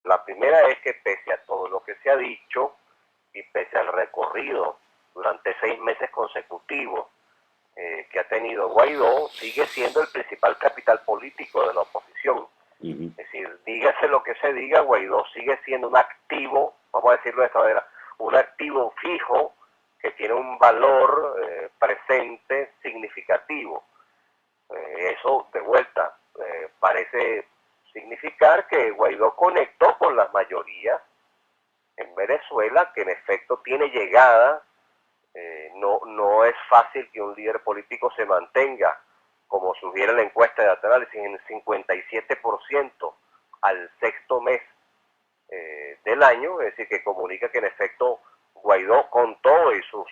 La primera es que pese a todo lo que se ha dicho y pese al recorrido durante 6 meses consecutivos que ha tenido Guaidó, sigue siendo el principal capital político de la oposición. Ujú. Es decir, dígase lo que se diga, Guaidó sigue siendo un activo, vamos a decirlo de esta manera, un activo fijo que tiene un valor presente significativo. Eso, de vuelta, parece significar que Guaidó conectó con las mayorías en Venezuela, que en efecto tiene llegada. No es fácil que un líder político se mantenga, como sugiere la encuesta de análisis, en el 57% al sexto mes del año, es decir, que comunica que en efecto Guaidó, con todo y sus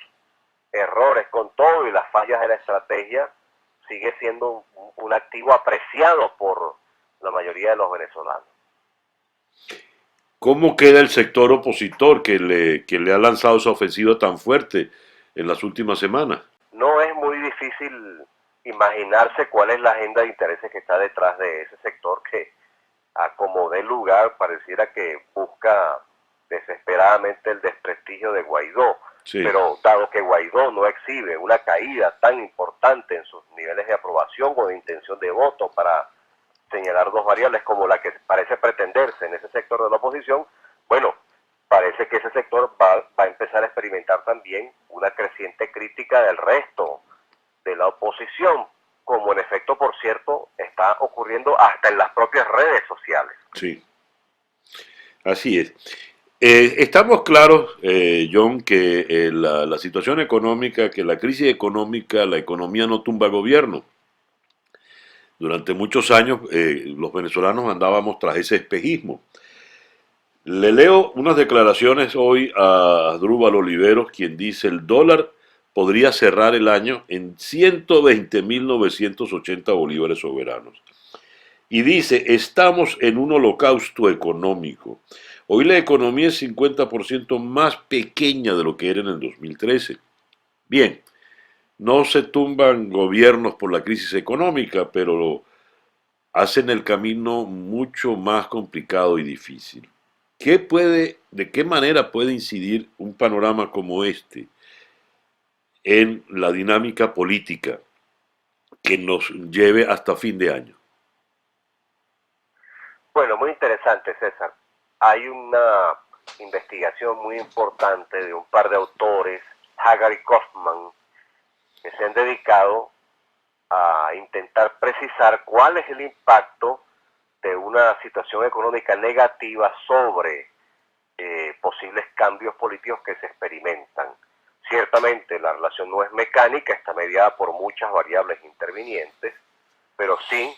errores, con todo y las fallas de la estrategia, sigue siendo un activo apreciado por la mayoría de los venezolanos. ¿Cómo queda el sector opositor que le ha lanzado esa ofensiva tan fuerte en las últimas semanas? No es muy difícil imaginarse cuál es la agenda de intereses que está detrás de ese sector que, a como dé lugar, pareciera que busca desesperadamente el desprestigio de Guaidó. Sí. Pero dado que Guaidó no exhibe una caída tan importante en sus niveles de aprobación o de intención de voto, para señalar dos variables como la que parece pretenderse en ese sector de la oposición, bueno, parece que ese sector va a empezar a experimentar también una creciente crítica del resto de la oposición, como en efecto, por cierto, está ocurriendo hasta en las propias redes sociales. Sí, así es. Estamos claros, John, que la situación económica, que la crisis económica, la economía no tumba gobierno. Durante muchos años los venezolanos andábamos tras ese espejismo. Le leo unas declaraciones hoy a Asdrúbal Oliveros, quien dice el dólar podría cerrar el año en 120.980 bolívares soberanos. Y dice, estamos en un holocausto económico. Hoy la economía es 50% más pequeña de lo que era en el 2013. Bien, no se tumban gobiernos por la crisis económica, pero hacen el camino mucho más complicado y difícil. ¿De qué manera puede incidir un panorama como este en la dinámica política que nos lleve hasta fin de año? Bueno, muy interesante, César. Hay una investigación muy importante de un par de autores, Hagar y Kaufman, que se han dedicado a intentar precisar cuál es el impacto de una situación económica negativa sobre posibles cambios políticos que se experimentan. Ciertamente la relación no es mecánica, está mediada por muchas variables intervinientes, pero sí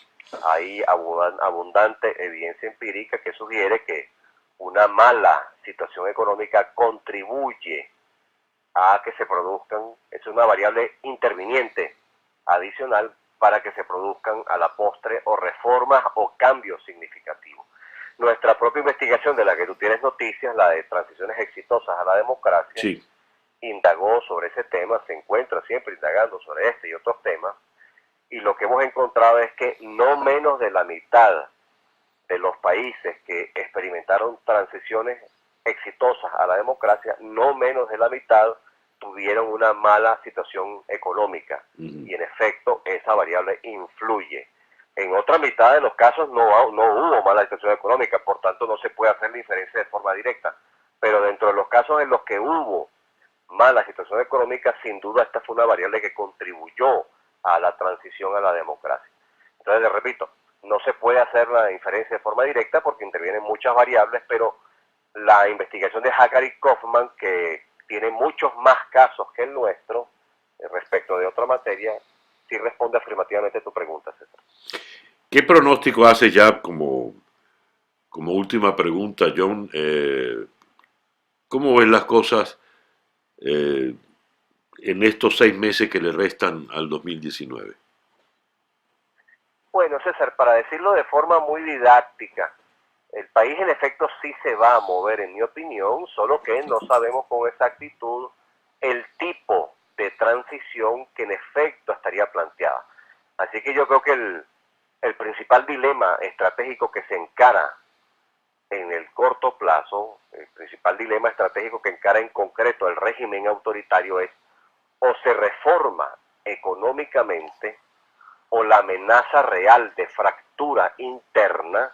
hay abundante evidencia empírica que sugiere que una mala situación económica contribuye a que se produzcan, es una variable interviniente adicional para que se produzcan a la postre o reformas o cambios significativos. Nuestra propia investigación, de la que tú tienes noticias, la de transiciones exitosas a la democracia, Sí. indagó sobre ese tema, se encuentra siempre indagando sobre este y otros temas, y lo que hemos encontrado es que no menos de la mitad de los países que experimentaron transiciones exitosas a la democracia, no menos de la mitad tuvieron una mala situación económica, Ujú. y en efecto esa variable influye. En otra mitad de los casos no hubo mala situación económica, por tanto no se puede hacer la diferencia de forma directa, pero dentro de los casos en los que hubo mala situación económica, sin duda esta fue una variable que contribuyó a la transición a la democracia. Entonces, le repito, no se puede hacer la diferencia de forma directa porque intervienen muchas variables, pero la investigación de Hacker y Kaufman, que tiene muchos más casos que el nuestro respecto de otra materia, sí responde afirmativamente a tu pregunta, César. ¿Qué pronóstico hace ya como última pregunta, John? ¿Cómo ven las cosas eh, en estos 6 meses que le restan al 2019? Bueno, César, para decirlo de forma muy didáctica, el país en efecto sí se va a mover, en mi opinión, solo que no sabemos con exactitud el tipo de transición que en efecto estaría planteada. Así que yo creo que el principal dilema estratégico que se encara en el corto plazo, el principal dilema estratégico que encara en concreto el régimen autoritario es o se reforma económicamente o la amenaza real de fractura interna,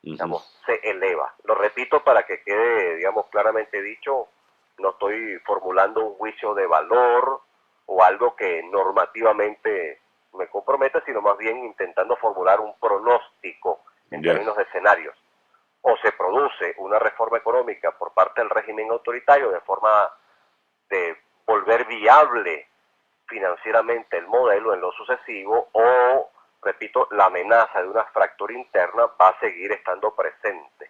digamos, se eleva. Lo repito para que quede, digamos, claramente dicho, no estoy formulando un juicio de valor o algo que normativamente me comprometa, sino más bien intentando formular un pronóstico en términos de escenarios. O se produce una reforma económica por parte del régimen autoritario de forma de volver viable financieramente el modelo en lo sucesivo, o, repito, la amenaza de una fractura interna va a seguir estando presente.